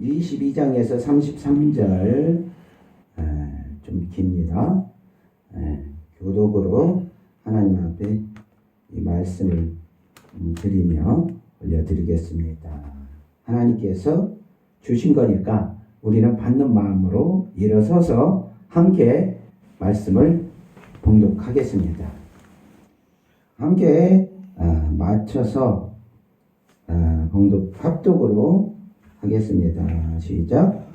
22장에서 33절 좀 깁니다. 교독으로 하나님 앞에 이 말씀을 드리며 올려드리겠습니다. 하나님께서 주신 거니까 우리는 받는 마음으로 일어서서 함께 말씀을 봉독하겠습니다. 함께 맞춰서 봉독 합독으로 하겠습니다. 시작.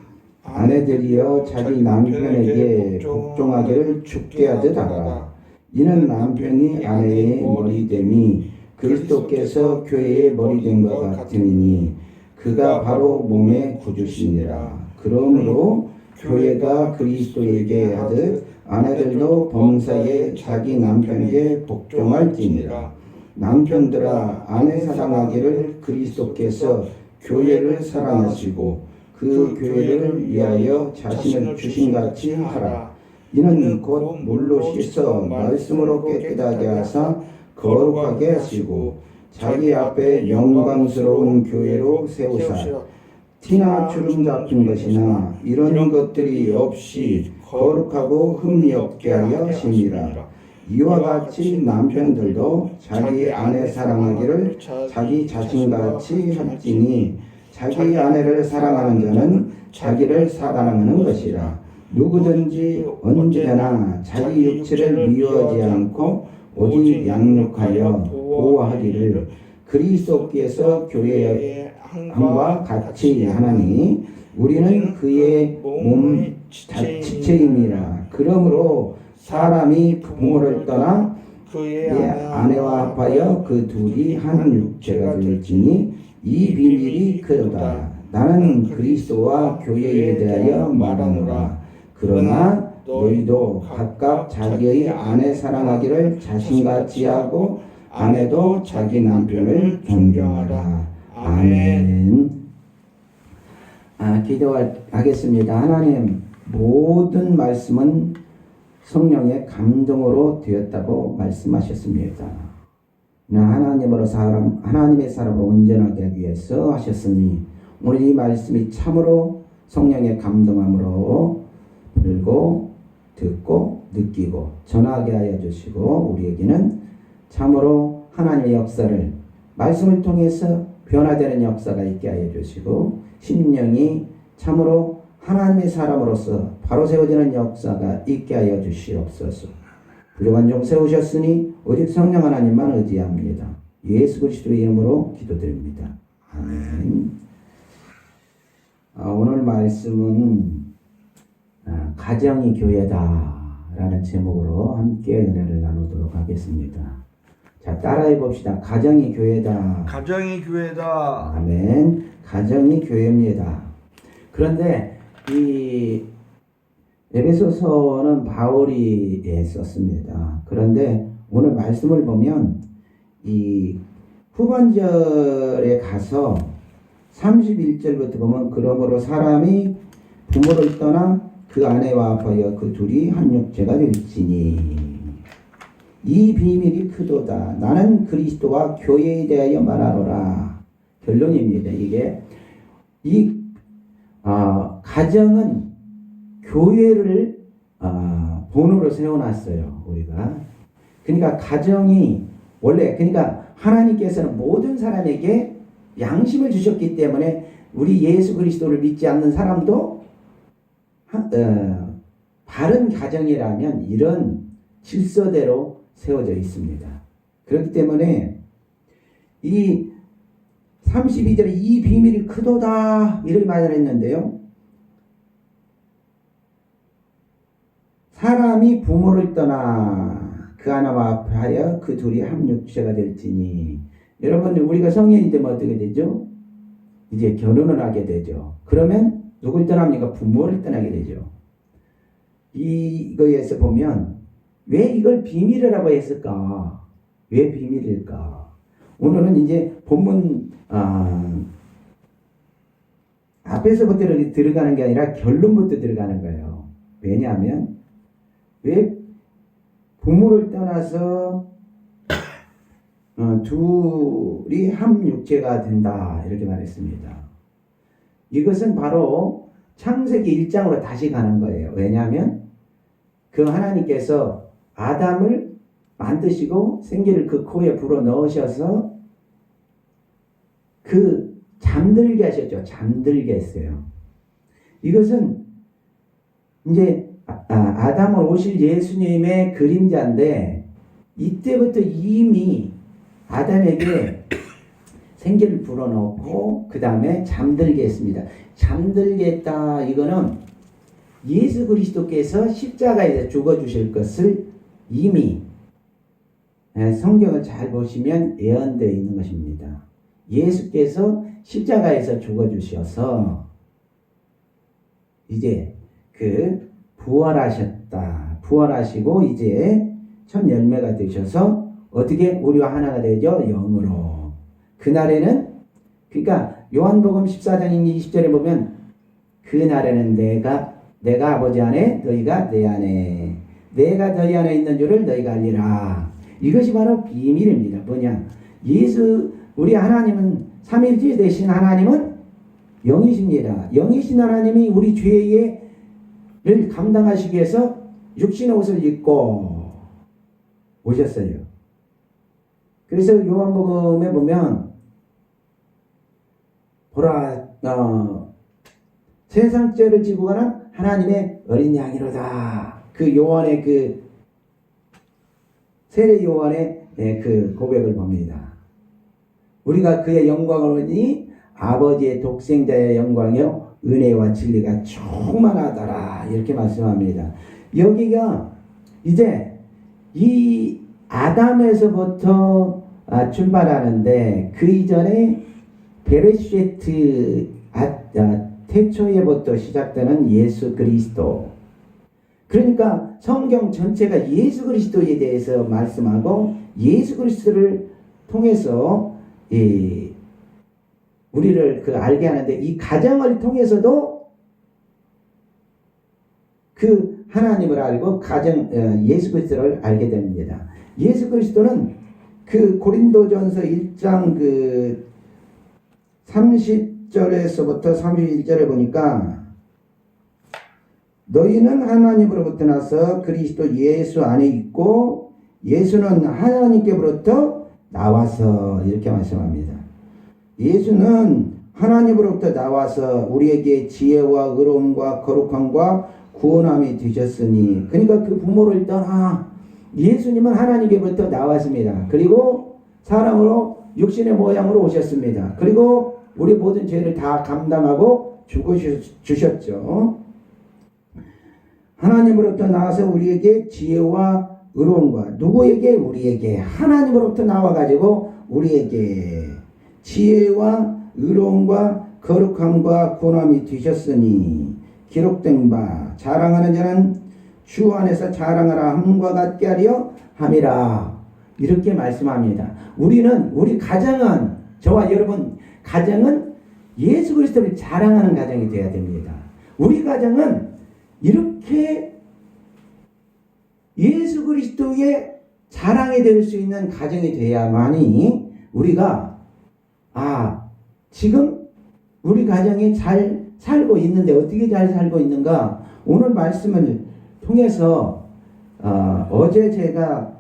아내들이여 자기 남편에게 복종하기를 죽게 하듯 하라. 이는 남편이 아내의 머리됨이 그리스도께서 교회의 머리된 것 같으니 그가 바로 몸의 구주시니라. 그러므로 교회가 그리스도에게 하듯 아내들도 범사에 자기 남편에게 복종할지니라. 남편들아 아내 사랑하기를 그리스도께서 교회를 사랑하시고 그 교회를 위하여 자신을 주신같이 하라. 이는 곧 물로 씻어 말씀으로 깨끗하게 하사 거룩하게 하시고 자기 앞에 영광스러운 교회로 세우사 티나 주름 잡힌 것이나 이런 것들이 없이 거룩하고 흠이 없게 하려 하시니라. 이와 같이 남편들도 자기 아내 사랑하기를 자기 자신같이 할지니 자기 아내를 사랑하는 자는 자기를 사랑하는 것이라. 누구든지 언제나 자기 육체를 미워하지 않고 오직 양육하여 보호하기를 그리스도께서 교회의 함과 같이 하나니 우리는 그의 몸 지체임이라. 그러므로 사람이 부모를 떠나 그의 아내와 합하여 그 둘이 한 육체가 될지니 이 비밀이 그러다. 나는 그리스도와 교회에 대하여 말하노라. 그러나 너희도 각각 자기의 아내 사랑하기를 자신같이 하고 아내도 자기 남편을 존경하라. 아멘. 기도하겠습니다. 하나님, 모든 말씀은 성령의 감동으로 되었다고 말씀하셨습니다. 하나님의 사람으로 온전하게 하기 위해서 하셨으니 오늘 이 말씀이 참으로 성령의 감동함으로 들고 듣고 느끼고 전하게 하여 주시고 우리에게는 참으로 하나님의 역사를 말씀을 통해서 변화되는 역사가 있게 하여 주시고 심령이 참으로 하나님의 사람으로서 바로 세워지는 역사가 있게 하여 주시옵소서. 부족한 종 세우셨으니 오직 성령 하나님만 의지합니다. 예수 그리스도의 이름으로 기도드립니다. 아멘. 오늘 말씀은 가정이 교회다 라는 제목으로 함께 은혜를 나누도록 하겠습니다. 자, 따라해 봅시다. 가정이 교회다. 가정이 교회다. 아멘. 가정이 교회입니다. 그런데 이 에베소서는 바울이 썼습니다. 그런데 오늘 말씀을 보면 이 후반절에 가서 31절부터 보면 그러므로 사람이 부모를 떠나 그 아내와 합하여 그 둘이 한 육체가 될지니 이 비밀이 크도다. 나는 그리스도와 교회에 대하여 말하노라. 결론입니다. 이게 가정은 교회를 본으로 세워놨어요. 우리가. 그러니까 가정이 원래 그러니까 하나님께서는 모든 사람에게 양심을 주셨기 때문에 우리 예수 그리스도를 믿지 않는 사람도 바른 가정이라면 이런 질서대로 세워져 있습니다. 그렇기 때문에 이 32절에 이 비밀이 크도다 이렇게 말을 했는데요. 사람이 부모를 떠나 그 아내와 합하여 그 둘이 한 육체가 될지니 여러분 우리가 성년이 되면 어떻게 되죠? 이제 결혼을 하게 되죠. 그러면 누굴 떠납니까? 부모를 떠나게 되죠. 이거에서 보면 왜 이걸 비밀이라고 했을까? 왜 비밀일까? 오늘은 이제 본문 앞에서부터 들어가는 게 아니라 결론부터 들어가는 거예요. 왜냐하면 왜 부모를 떠나서 둘이 한 육체가 된다 이렇게 말했습니다. 이것은 바로 창세기 1장으로 다시 가는 거예요. 왜냐하면 그 하나님께서 아담을 만드시고 생기를 그 코에 불어 넣으셔서 그 잠들게 하셨죠. 잠들게 했어요. 이것은 이제 아담을 오실 예수님의 그림자인데 이때부터 이미 아담에게 생기를 불어넣고 그 다음에 잠들게 했습니다. 잠들게 했다. 이거는 예수 그리스도께서 십자가에서 죽어주실 것을 이미 성경을 잘 보시면 예언되어 있는 것입니다. 예수께서 십자가에서 죽어주셔서 이제 그 부활하셨다. 부활하시고 이제 첫 열매가 되셔서 어떻게 우리와 하나가 되죠? 영으로. 그날에는 그러니까 요한복음 14장 20절에 보면 그날에는 내가 아버지 안에 너희가 내 안에 내가 너희 안에 있는 줄을 너희가 알리라. 이것이 바로 비밀입니다. 뭐냐? 우리 하나님은 삼위일체 되신 하나님은 영이십니다. 영이신 하나님이 우리 죄를 감당하시기 위해서 육신의 옷을 입고 오셨어요. 그래서 요한복음에 보면 보라 세상 죄를 지고 가는 하나님의 어린 양이로다. 그 요한의 그 세례 요한의 그 고백을 봅니다. 우리가 그의 영광을 보니 아버지의 독생자의 영광이요 은혜와 진리가 충만하더라. 이렇게 말씀합니다. 여기가 이제 이 아담에서부터 출발하는데 그 이전에 베레시트 태초에부터 시작되는 예수 그리스도. 그러니까 성경 전체가 예수 그리스도에 대해서 말씀하고 예수 그리스도를 통해서 우리를 알게 하는데 이 가정을 통해서도 그 하나님을 알고 예수 그리스도를 알게 됩니다. 예수 그리스도는 그 고린도전서 1장 그 30절에서부터 31절에 보니까 너희는 하나님으로부터 나서 그리스도 예수 안에 있고 예수는 하나님께로부터 나와서 이렇게 말씀합니다. 예수는 하나님으로부터 나와서 우리에게 지혜와 의로움과 거룩함과 구원함이 되셨으니 그러니까 그 부모를 떠나 예수님은 하나님께로부터 나왔습니다. 그리고 사람으로 육신의 모양으로 오셨습니다. 그리고 우리 모든 죄를 다 감당하고 죽어주셨죠. 하나님으로부터 나와서 우리에게 지혜와 의로움과 누구에게? 우리에게. 하나님으로부터 나와가지고 우리에게 지혜와 의로움과 거룩함과 구원함이 되셨으니 기록된 바 자랑하는 자는 주 안에서 자랑하라 함과 같게 하려 함이라. 이렇게 말씀합니다. 우리 가정은 저와 여러분 가정은 예수 그리스도를 자랑하는 가정이 되어야 됩니다. 우리 가정은 이렇게 예수 그리스도의 자랑이 될 수 있는 가정이 되어야만이 우리가 지금 우리 가정이 잘 살고 있는데 어떻게 잘 살고 있는가? 오늘 말씀을 통해서 어제 제가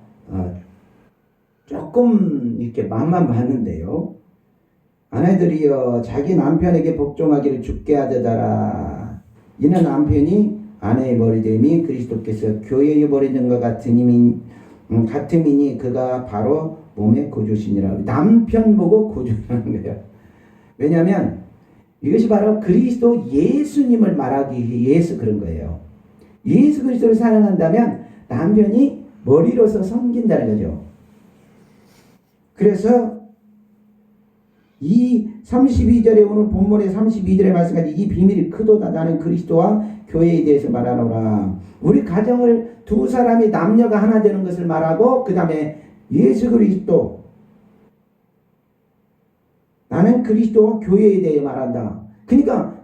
조금 이렇게 맛만 봤는데요. 아내들이여 자기 남편에게 복종하기를 죽게 하되다라. 이는 남편이 아내의 머리됨이 그리스도께서 교회의 머리됨과 같음이니 그가 바로 몸의 구주시니라. 남편 보고 구주라는 거예요. 왜냐하면 이것이 바로 그리스도 예수님을 말하기 위해서 그런 거예요. 예수 그리스도를 사랑한다면 남편이 머리로서 섬긴다는 거죠. 그래서 이 32절에 오늘 본문의 32절의 말씀까지 이 비밀이 크도다. 나는 그리스도와 교회에 대해서 말하노라. 우리 가정을 두 사람이 남녀가 하나 되는 것을 말하고 그 다음에 예수 그리스도 나는 그리스도와 교회에 대해 말한다. 그러니까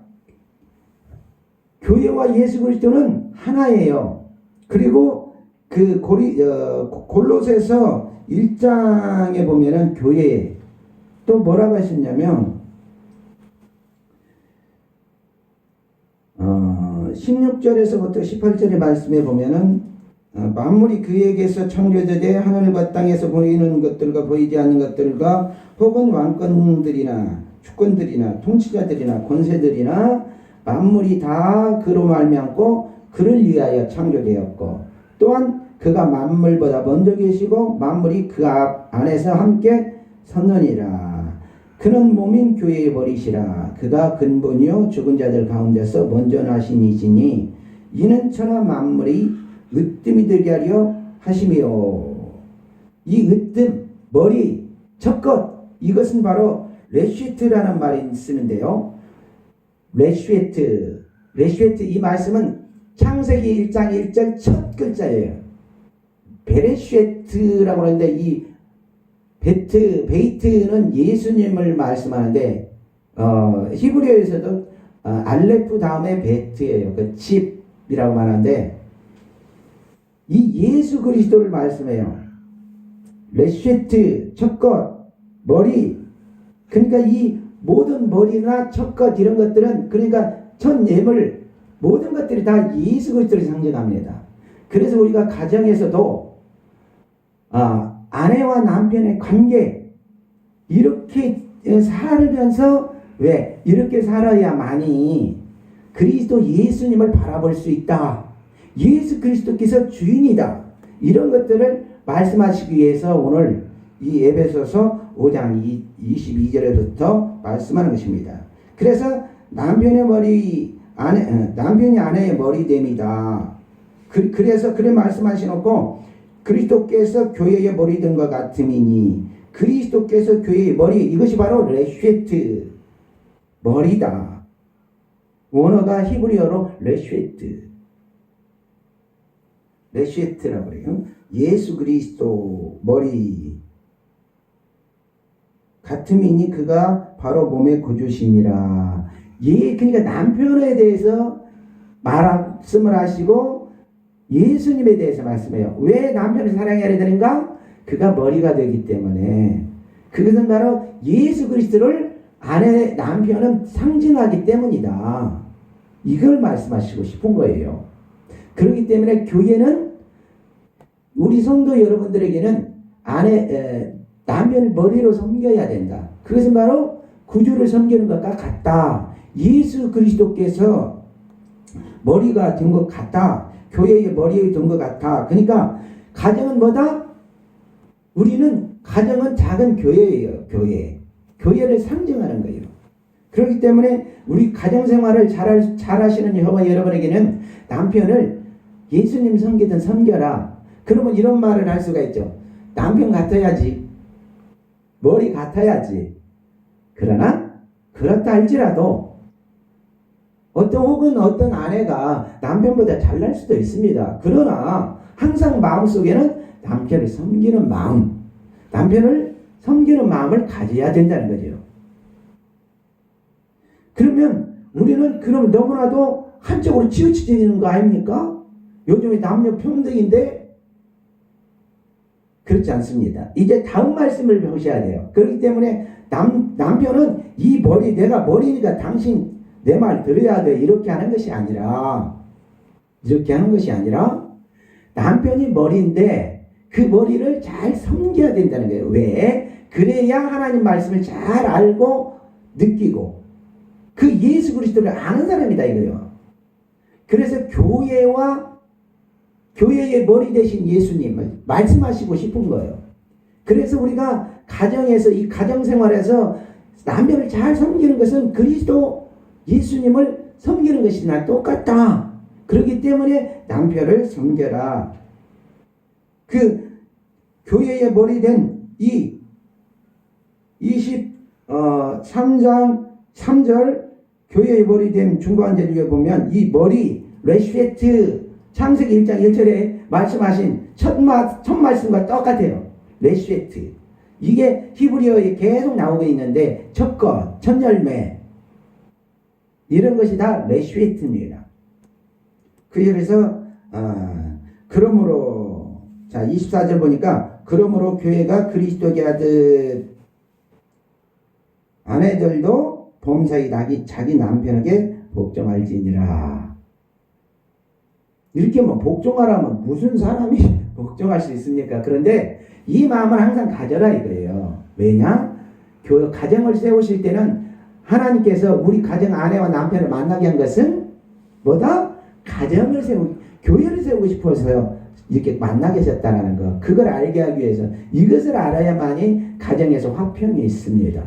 교회와 예수 그리스도는 하나예요. 그리고 그 골로새서 1장에 보면은 교회에 또 뭐라고 하셨냐면 16절에서부터 18절의 말씀에 보면은 만물이 그에게서 창조되되 하늘과 땅에서 보이는 것들과 보이지 않는 것들과 혹은 왕권들이나 주권들이나 통치자들이나 권세들이나 만물이 다 그로 말미암고 그를 위하여 창조되었고 또한 그가 만물보다 먼저 계시고 만물이 그 안에서 함께 섰느니라. 그는 몸인 교회의 머리시라. 그가 근본이요 죽은 자들 가운데서 먼저 나신 이시니 이는 천하 만물이 으뜸이 되게 하려 하심이요. 이 으뜸, 머리, 첫것, 이것은 바로 레쉬트라는 말이 쓰는데요. 레쉬트 이 말씀은 창세기 1장 1절 첫 글자예요. 베레쉬트라고 하는데 이 베이트는 예수님을 말씀하는데 히브리어에서도 알레프 다음에 베트예요. 그 집이라고 말하는데 이 예수 그리스도를 말씀해요. 레쉬트, 첫것, 머리. 그러니까 이 모든 머리나 첫것 이런 것들은 그러니까 첫 예물 모든 것들이 다 예수 그리스도를 상징합니다. 그래서 우리가 가정에서도 아내와 남편의 관계 이렇게 살면서 왜 이렇게 살아야만이 그리스도 예수님을 바라볼 수 있다. 예수 그리스도께서 주인이다. 이런 것들을 말씀하시기 위해서 오늘 이 에베소서 5장 22절에부터 말씀하는 것입니다. 그래서 남편이 아내의 머리됨이다. 그래서 그래 말씀하시놓고 그리스도께서 교회의 머리 된 것 같음이니 그리스도께서 교회의 머리 이것이 바로 레쉐트 머리다. 원어가 히브리어로 레쉐트라고 그래요. 예수 그리스도 머리 같음이니 그가 바로 몸의 구주시니라. 그러니까 남편에 대해서 말씀을 하시고 예수님에 대해서 말씀해요. 왜 남편을 사랑해야 되는가? 그가 머리가 되기 때문에. 그것은 바로 예수 그리스도를 남편은 상징하기 때문이다. 이걸 말씀하시고 싶은 거예요. 그렇기 때문에 교회는 우리 성도 여러분들에게는 남편을 머리로 섬겨야 된다. 그것은 바로 구주를 섬기는 것과 같다. 예수 그리스도께서 머리가 된 것 같다. 교회의 머리에 된 것 같아. 그러니까 가정은 뭐다? 가정은 작은 교회예요. 교회를 상징하는 거예요. 그렇기 때문에 우리 가정생활을 잘 하시는 여러분 여러분에게는 남편을 예수님 섬기든 섬겨라. 그러면 이런 말을 할 수가 있죠. 남편 같아야지. 머리 같아야지. 그러나 그렇다 할지라도 혹은 어떤 아내가 남편보다 잘날 수도 있습니다. 그러나 항상 마음속에는 남편을 섬기는 마음을 가져야 된다는 거죠. 그러면 우리는 너무나도 한쪽으로 치우쳐지는 거 아닙니까? 요즘에 남녀 평등인데 그렇지 않습니다. 이제 다음 말씀을 보셔야 돼요. 그렇기 때문에 남편은 이 머리 내가 머리니까 당신 내 말 들어야 돼 이렇게 하는 것이 아니라 남편이 머리인데 그 머리를 잘 섬겨야 된다는 거예요. 왜? 그래야 하나님 말씀을 잘 알고 느끼고 그 예수 그리스도를 아는 사람이다 이거예요. 그래서 교회의 머리 되신 예수님을 말씀하시고 싶은 거예요. 그래서 우리가 가정에서 이 가정생활에서 남편을 잘 섬기는 것은 그리스도 예수님을 섬기는 것이나 똑같다. 그렇기 때문에 남편을 섬겨라. 그 교회의 머리 된 이 23장 3절 교회의 머리 된 중간절에 보면 이 머리 레쉐트 창세기 1장 1절에 말씀하신 첫 말씀과 똑같아요. 레쉐트. 이게 히브리어에 계속 나오고 있는데 첫것, 첫 열매 이런 것이 다 레쉐트입니다. 그래서 그러므로 24절 보니까 그러므로 교회가 그리스도께 하듯 아내들도 범사에 자기 남편에게 복종할지니라. 이렇게 뭐 복종하라면 무슨 사람이 복종할 수 있습니까? 그런데 이 마음을 항상 가져라 이거예요. 왜냐? 가정을 세우실 때는 하나님께서 우리 가정 아내와 남편을 만나게 한 것은 뭐다? 교회를 세우고 싶어서 이렇게 만나게 하셨다는 거. 그걸 알게 하기 위해서 이것을 알아야만이 가정에서 화평이 있습니다.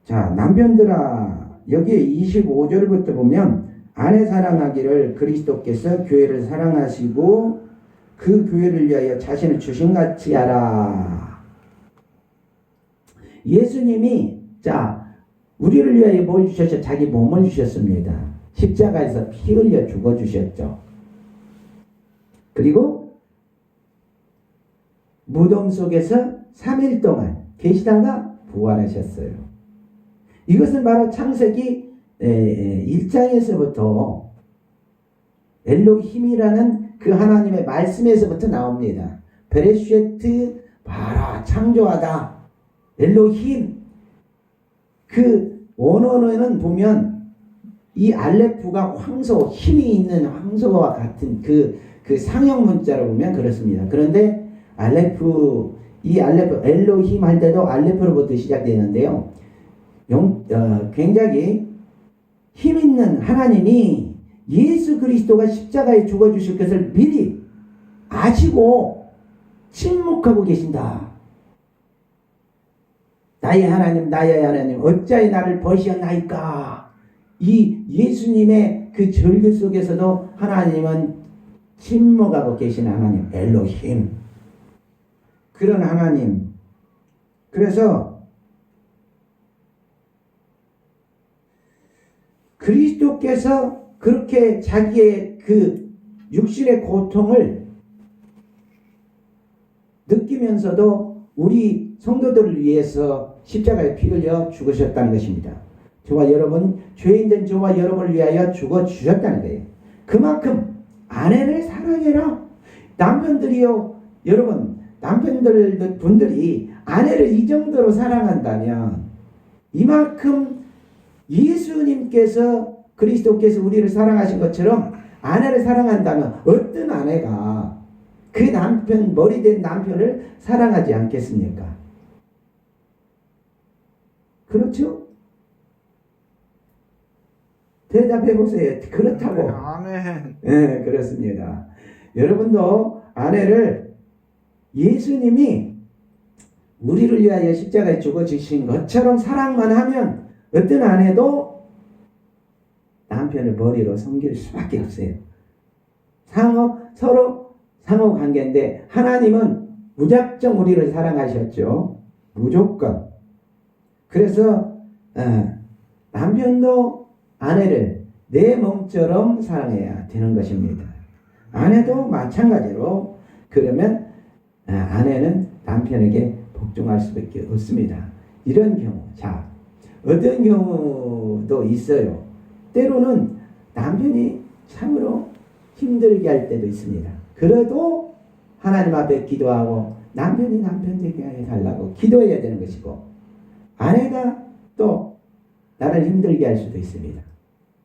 자, 남편들아, 여기에 25절부터 보면 아내 사랑하기를 그리스도께서 교회를 사랑하시고 그 교회를 위하여 자신을 주신같이 하라. 예수님이 우리를 위하여 뭘 주셨죠? 자기 몸을 주셨습니다. 십자가에서 피 흘려 죽어주셨죠. 그리고 무덤 속에서 3일 동안 계시다가 부활하셨어요. 이것은 바로 창세기 1장에서부터 엘로힘이라는 그 하나님의 말씀에서부터 나옵니다. 베레쉐트 바라 창조하다. 엘로힘. 그 원어는 보면 이 알레프가 황소, 힘이 있는 황소와 같은 그 상형 문자로 보면 그렇습니다. 그런데 엘로힘 할 때도 알레프로부터 시작되는데요. 굉장히 힘 있는 하나님이 예수 그리스도가 십자가에 죽어주실 것을 미리 아시고 침묵하고 계신다. 나의 하나님, 나의 하나님, 어찌하여 나를 버리셨나이까? 이 예수님의 그 절규 속에서도 하나님은 침묵하고 계신 하나님, 엘로힘. 그런 하나님. 그래서 그리스도께서 그렇게 자기의 그 육신의 고통을 느끼면서도 우리 성도들을 위해서 십자가에 피 흘려 죽으셨다는 것입니다. 저와 여러분, 죄인된 저와 여러분을 위하여 죽어 주셨다는 거예요. 그만큼 아내를 사랑해라. 남편들이요, 여러분, 분들이 아내를 이 정도로 사랑한다면 이만큼 예수님께서 그리스도께서 우리를 사랑하신 것처럼 아내를 사랑한다면 어떤 아내가 그 남편, 머리된 남편을 사랑하지 않겠습니까? 그렇죠? 대답해 보세요. 그렇다고. 아멘. 네, 그렇습니다. 여러분도 아내를 예수님이 우리를 위하여 십자가에 죽어주신 것처럼 사랑만 하면 어떤 아내도 남편을 머리로 섬길 수밖에 없어요. 서로 상호 관계인데 하나님은 무작정 우리를 사랑하셨죠. 무조건. 그래서 남편도 아내를 내 몸처럼 사랑해야 되는 것입니다. 아내도 마찬가지로 그러면 아내는 남편에게 복종할 수밖에 없습니다. 이런 경우, 어떤 경우도 있어요. 때로는 남편이 참으로 힘들게 할 때도 있습니다. 그래도 하나님 앞에 기도하고 남편이 남편 되게 해달라고 기도해야 되는 것이고, 아내가 또 나를 힘들게 할 수도 있습니다.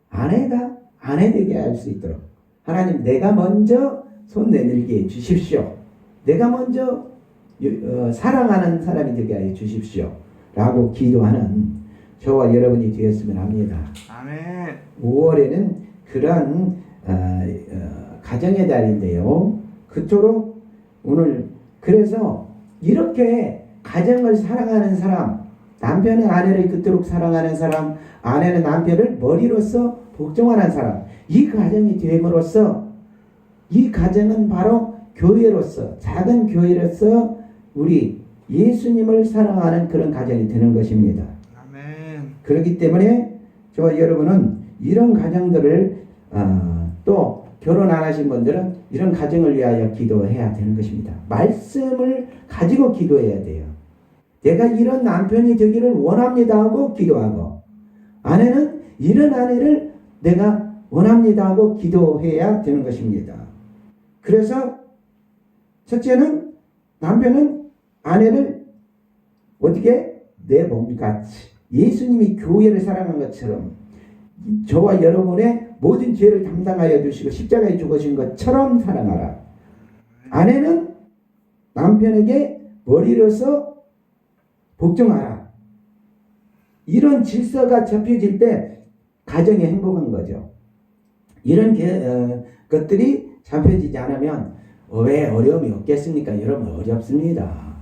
아내가 아내 되게 할 수 있도록 하나님, 내가 먼저 손 내밀게 해 주십시오. 내가 먼저 사랑하는 사람이 되게 해 주십시오. 라고 기도하는 저와 여러분이 되었으면 합니다. 아멘. 5월에는 그러한 가정의 달인데요. 그토록 오늘 그래서 이렇게 가정을 사랑하는 사람, 남편은 아내를 그토록 사랑하는 사람, 아내는 남편을 머리로서 복종하는 사람, 이 가정이 됨으로써 이 가정은 바로 교회로서, 작은 교회로서 우리 예수님을 사랑하는 그런 가정이 되는 것입니다. 아멘. 그렇기 때문에 저와 여러분은 이런 가정들을 또 결혼 안 하신 분들은 이런 가정을 위하여 기도해야 되는 것입니다. 말씀을 가지고 기도해야 돼요. 내가 이런 남편이 되기를 원합니다 하고 기도하고, 아내는 이런 아내를 내가 원합니다 하고 기도해야 되는 것입니다. 그래서 첫째는 남편은 아내를 어떻게 내 몸같이 예수님이 교회를 사랑한 것처럼 저와 여러분의 모든 죄를 담당하여 주시고 십자가에 죽으신 것처럼 사랑하라. 아내는 남편에게 머리로서 복종하라. 이런 질서가 잡혀질 때 가정이 행복한 거죠. 이런 것들이 잡혀지지 않으면 왜 어려움이 없겠습니까? 여러분, 어렵습니다.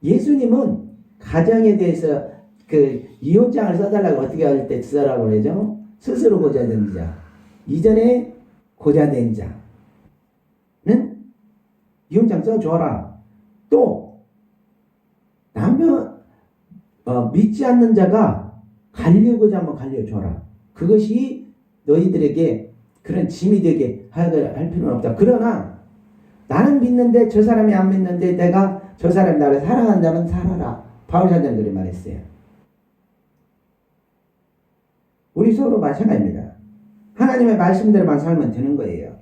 예수님은 가정에 대해서 그 이혼장을 써달라고 어떻게 할 때 쓰라고 그러죠? 스스로 고자된 자, 이전에 고자된 자는 이혼장 써줘라. 또 남편 믿지 않는 자가 갈려고자 하면 갈려줘라. 그것이 너희들에게 그런 짐이 되게 할 필요는 없다. 그러나 나는 믿는데 저 사람이 안 믿는데 내가 저 사람이 나를 사랑한다면 살아라. 바울사도는 그렇게 말했어요. 우리 서로 마찬가지입니다. 하나님의 말씀대로만 살면 되는 거예요.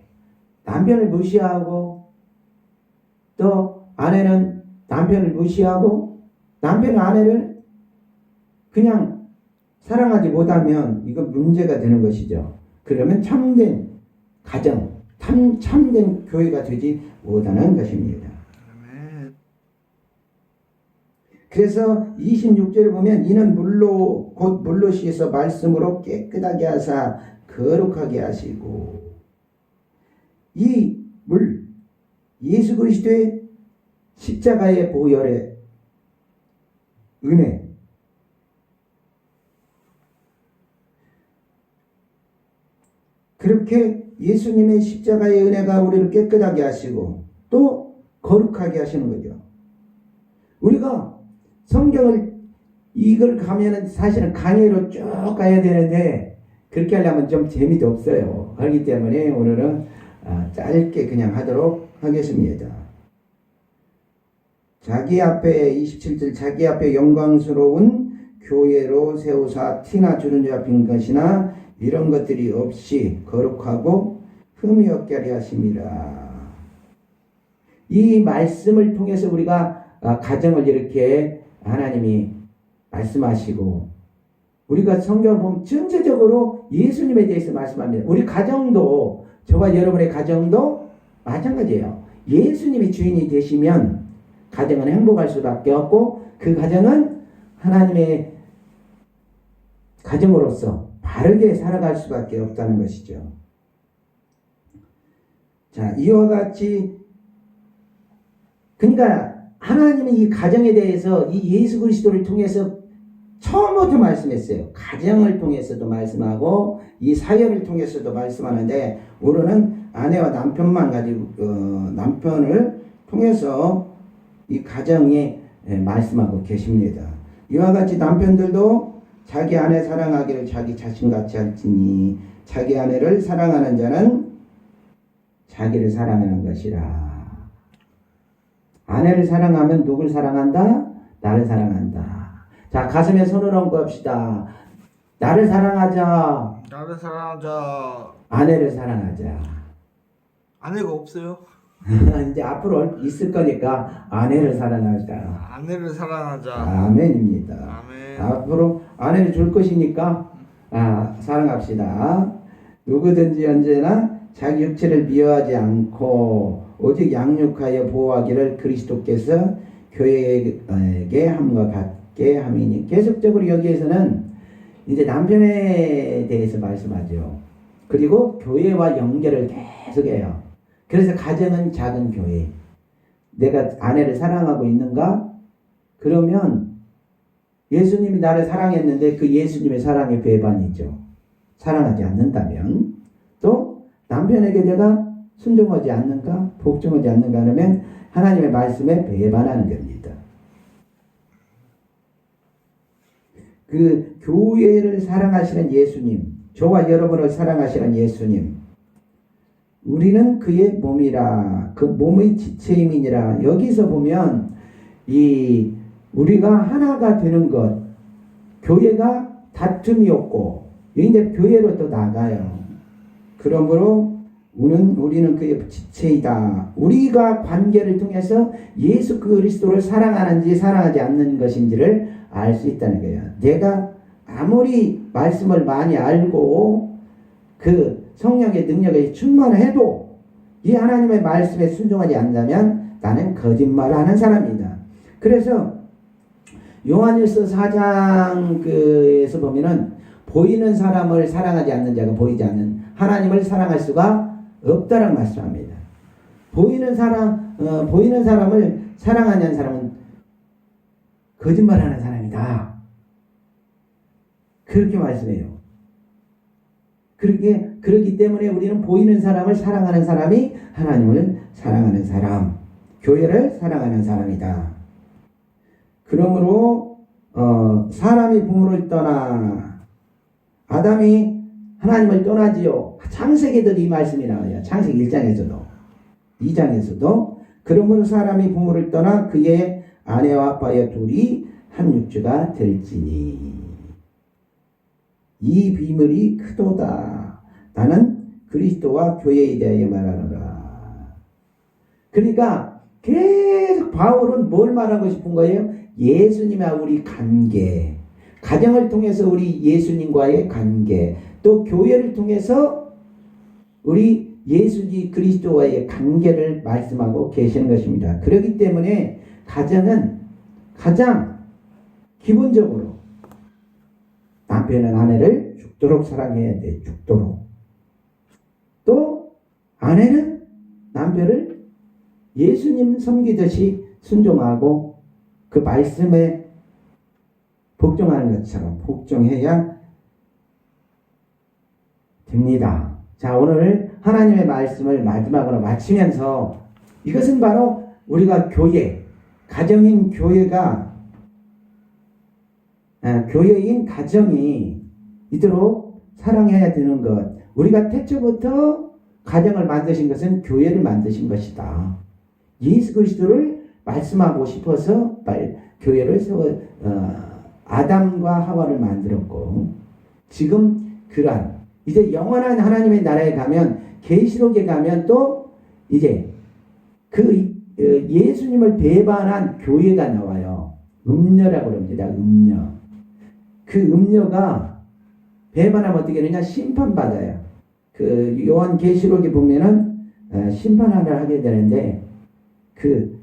남편을 무시하고 또 아내는 남편을 무시하고 남편은 아내를 그냥 사랑하지 못하면 이건 문제가 되는 것이죠. 그러면 참된 가정, 참된 교회가 되지 못하는 것입니다. 아멘. 그래서 26절을 보면 이는 물로 곧 물로 씻어 말씀으로 깨끗하게 하사 거룩하게 하시고, 이 물 예수 그리스도의 십자가의 보혈의 은혜, 그렇게 예수님의 십자가의 은혜가 우리를 깨끗하게 하시고 또 거룩하게 하시는 거죠. 우리가 성경을 이걸 가면은 사실은 강의로 쭉 가야 되는데 그렇게 하려면 좀 재미도 없어요. 그렇기 때문에 오늘은 짧게 그냥 하도록 하겠습니다. 자기 앞에 27절 자기 앞에 영광스러운 교회로 세우사 티나 주는 자 빈 것이나 이런 것들이 없이 거룩하고 흠이 없게 하려 하심이라. 이 말씀을 통해서 우리가 가정을 이렇게 하나님이 말씀하시고, 우리가 성경을 보면 전체적으로 예수님에 대해서 말씀합니다. 우리 가정도, 저와 여러분의 가정도 마찬가지예요. 예수님이 주인이 되시면 가정은 행복할 수밖에 없고 그 가정은 하나님의 가정으로서 바르게 살아갈 수밖에 없다는 것이죠. 자, 이와 같이 그러니까 하나님이 이 가정에 대해서 이 예수 그리스도를 통해서 처음부터 말씀했어요. 가정을 통해서도 말씀하고 이 사역을 통해서도 말씀하는데 오늘은 아내와 남편만 가지고 남편을 통해서 이 가정에 말씀하고 계십니다. 이와 같이 남편들도 자기 아내 사랑하기를 자기 자신같이 할지니 자기 아내를 사랑하는 자는 자기를 사랑하는 것이라. 아내를 사랑하면 누굴 사랑한다? 나를 사랑한다. 자, 가슴에 손을 얹고 합시다. 나를 사랑하자. 나를 사랑하자. 아내를 사랑하자. 아내가 없어요. 이제 앞으로 있을 거니까 아내를 사랑하자. 아내를 사랑하자. 아멘입니다. 아멘. 앞으로 아내를 줄 것이니까 사랑합시다. 누구든지 언제나 자기 육체를 미워하지 않고 오직 양육하여 보호하기를 그리스도께서 교회에게 함과 같게 함이니. 계속적으로 여기에서는 이제 남편에 대해서 말씀하죠. 그리고 교회와 연결을 계속해요. 그래서 가정은 작은 교회. 내가 아내를 사랑하고 있는가? 그러면 예수님이 나를 사랑했는데 그 예수님의 사랑의 배반이죠. 사랑하지 않는다면. 또 남편에게 내가 순종하지 않는가? 복종하지 않는가? 하면 하나님의 말씀에 배반하는 겁니다. 그 교회를 사랑하시는 예수님, 저와 여러분을 사랑하시는 예수님, 우리는 그의 몸이라, 그 몸의 지체임이니라. 여기서 보면 이 우리가 하나가 되는 것, 교회가 다툼이 없고 이제 교회로 또 나가요. 그러므로 우리는 그의 지체이다. 우리가 관계를 통해서 예수 그리스도를 사랑하는지 사랑하지 않는 것인지를 알 수 있다는 거예요. 내가 아무리 말씀을 많이 알고 그 성령의 능력에 충만해도 이 하나님의 말씀에 순종하지 않는다면 나는 거짓말하는 사람이다. 그래서 요한일서 4장에서 보면은 보이는 사람을 사랑하지 않는 자가 보이지 않는 하나님을 사랑할 수가 없다라고 말씀합니다. 보이는 사람을 사랑하지 않는 사람은 거짓말하는 사람이다. 그렇게 말씀해요. 그렇기 때문에 우리는 보이는 사람을 사랑하는 사람이 하나님을 사랑하는 사람, 교회를 사랑하는 사람이다. 그러므로 사람이 부모를 떠나 아담이 하나님을 떠나지요. 창세기에도 이 말씀이 나와요. 창세기 1장에서도 2장에서도 그러므로 사람이 부모를 떠나 그의 아내와 아빠여 둘이 한 육주가 될지니 이 비밀이 크도다. 나는 그리스도와 교회에 대하여 말하노라. 그러니까 계속 바울은 뭘 말하고 싶은 거예요? 예수님과 우리 관계, 가정을 통해서 우리 예수님과의 관계, 또 교회를 통해서 우리 예수님 그리스도와의 관계를 말씀하고 계시는 것입니다. 그렇기 때문에 가정은 가장 기본적으로 남편은 아내를 죽도록 사랑해야 돼. 죽도록. 또 아내는 남편을 예수님 섬기듯이 순종하고 그 말씀에 복종하는 것처럼 복종해야 됩니다. 자, 오늘 하나님의 말씀을 마지막으로 마치면서 이것은 바로 우리가 교회, 가정인 교회가 교회인 가정이 이토록 사랑해야 되는 것. 우리가 태초부터 가정을 만드신 것은 교회를 만드신 것이다. 예수 그리스도를 말씀하고 싶어서 교회를 세워 아담과 하와를 만들었고 지금 그러한 이제 영원한 하나님의 나라에 가면 계시록에 가면 또 이제 그 예수님을 배반한 교회가 나와요. 음녀라고 합니다. 음녀. 그 음녀가 배반하면 어떻게 되느냐? 심판받아요. 그 요한 계시록에 보면은 심판을 하게 되는데 그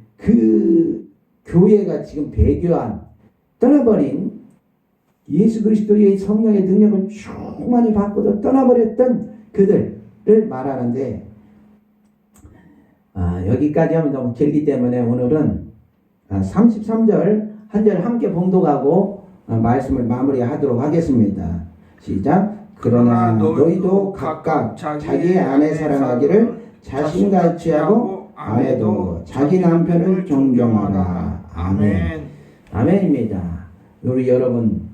교회가 지금 배교한 떠나버린 예수 그리스도의 성령의 능력을 충만히 받고도 떠나버렸던 그들을 말하는데 여기까지 하면 너무 길기 때문에 오늘은 33절 한 절 함께 봉독하고 말씀을 마무리하도록 하겠습니다. 시작. 그러나 너희도 각각 자기의 아내 사랑하기를 자신같이 하고 아내도 자기 남편을 존경하라. 아멘. 아멘입니다. 우리 여러분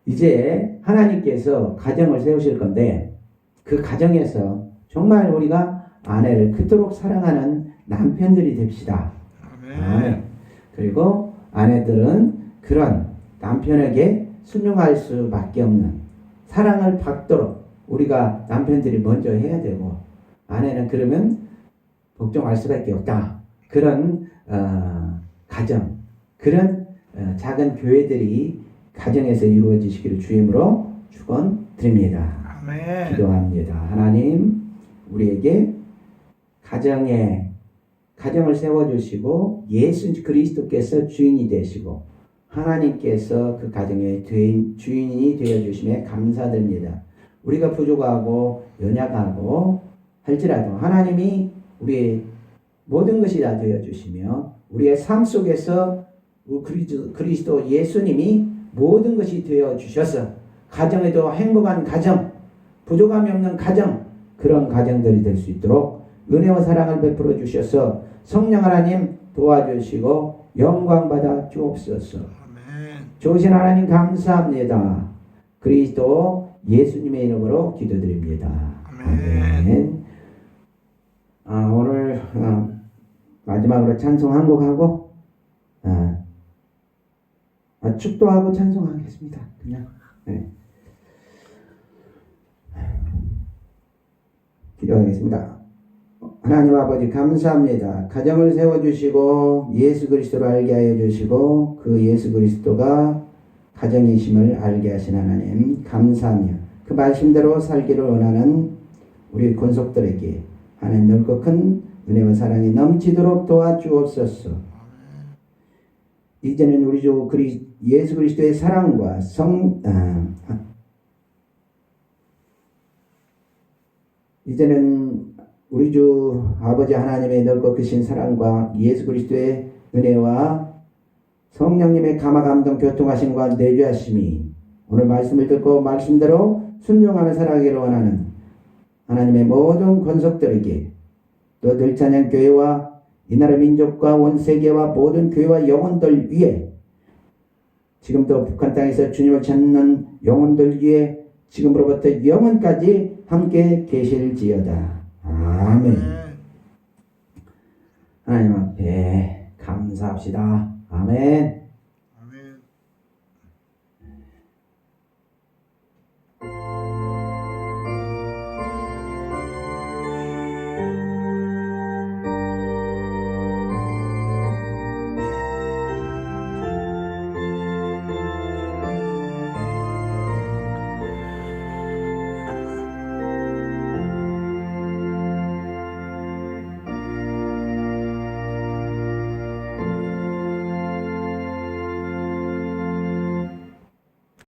이제 하나님께서 가정을 세우실 건데 그 가정에서 정말 우리가 아내를 그토록 사랑하는 남편들이 됩시다. 아멘. 그리고 아내들은 그런 남편에게 순종할 수밖에 없는 사랑을 받도록 우리가 남편들이 먼저 해야 되고 아내는 그러면 복종할 수밖에 없다. 그런 가정, 그런 작은 교회들이 가정에서 이루어지시기를 주임으로 축원드립니다. 아멘. 기도합니다. 하나님 우리에게 가정을 세워주시고 예수 그리스도께서 주인이 되시고 하나님께서 그 가정의 주인이 되어주심에 감사드립니다. 우리가 부족하고 연약하고 할지라도 하나님이 우리의 모든 것이 다 되어주시며 우리의 삶 속에서 그리스도 예수님이 모든 것이 되어주셔서 가정에도 행복한 가정, 부족함이 없는 가정, 그런 가정들이 될 수 있도록 은혜와 사랑을 베풀어 주셔서 성령 하나님 도와주시고 영광받아 주옵소서. 좋으신 하나님 감사합니다. 그리스도 예수님의 이름으로 기도드립니다. 아멘. 오늘 마지막으로 찬송 한 곡하고 축도하고 찬송하겠습니다. 그냥 기도하겠습니다. 하나님 아버지 감사합니다. 가정을 세워주시고 예수 그리스도를 알게 하여 주시고 그 예수 그리스도가 가정이심을 알게 하신 하나님 감사하며 그 말씀대로 살기를 원하는 우리 권속들에게 하나님 넓고 큰 은혜와 사랑이 넘치도록 도와주옵소서. 이제는 우리 주 예수 그리스도의 사랑과 이제는 우리 주 아버지 하나님의 넓고 크신 사랑과 예수 그리스도의 은혜와 성령님의 감화 감동 교통하심과 내주하심이 오늘 말씀을 듣고 말씀대로 순종하며 살아가기를 원하는 하나님의 모든 권속들에게 또 늘찬양 교회와 이 나라 민족과 온 세계와 모든 교회와 영혼들 위에 지금도 북한 땅에서 주님을 찾는 영혼들 위에 지금으로부터 영원까지 함께 계실지어다. 아멘. 하나님 앞에 감사합시다. 아멘.